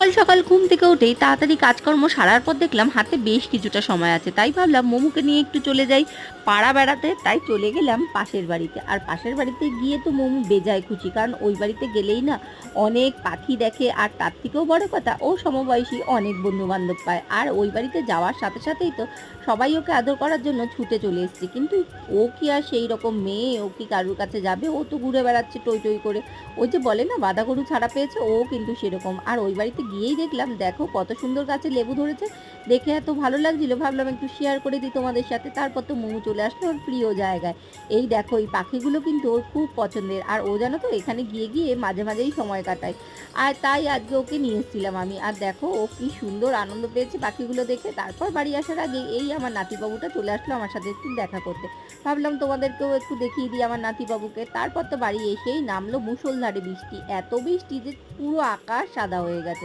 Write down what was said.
সকাল সকাল ঘুম থেকে উঠেই তাড়াতাড়ি কাজকর্ম সারার পর দেখলাম হাতে বেশ কিছুটা সময় আছে, তাই ভাবলাম মোমুকে নিয়ে একটু চলে যাই পাড়া বেড়াতে। তাই চলে গেলাম পাশের বাড়িতে। আর পাশের বাড়িতে গিয়ে তো মোমু বেজায় খুশি, কারণ ওই বাড়িতে গেলেই না অনেক পাখি দেখে, আর তার থেকেও বড় কথা ও সমবয়সী অনেক বন্ধু বান্ধব পায়। আর ওই বাড়িতে যাওয়ার সাথে সাথেই তো সবাই ওকে আদর করার জন্য ছুটে চলে এসেছে। কিন্তু ও কি আর সেই রকম মেয়ে? ও কি কারুর কাছে যাবে? ও তো ঘুরে বেড়াচ্ছে টই টই করে। ওই যে বলে না বাঁধা গরু ছাড়া পেয়েছে, ও কিন্তু সেরকম। আর ওই বাড়িতে গিয়েই দেখলাম, দেখো কত সুন্দর গাছে লেবু ধরেছে। দেখে এত ভালো লাগছিল, ভাবলাম একটু শেয়ার করে দিই তোমাদের সাথে। তারপর তো মোমো চলে আসলো ওর প্রিয় জায়গায়। এই দেখো এই পাখিগুলো কিন্তু ওর খুব পছন্দের, আর ও জানো তো এখানে গিয়ে গিয়ে মাঝে মাঝেই সময় কাটায়। আর তাই আজকে ওকে নিয়ে এসেছিলাম আমি। আর দেখো ও কি সুন্দর আনন্দ পেয়েছে পাখিগুলো দেখে। তারপর বাড়ি আসার আগে এই আমার নাতিবাবুটা চলে আসলো আমার সাথে একটু দেখা করতে। ভাবলাম তোমাদেরকেও একটু দেখিয়ে দিই আমার নাতিবাবুকে। তারপর তো বাড়ি এসেই নামলো মুষলধারে বৃষ্টি, এত বৃষ্টি যে পুরো আকাশ সাদা হয়ে গেছে।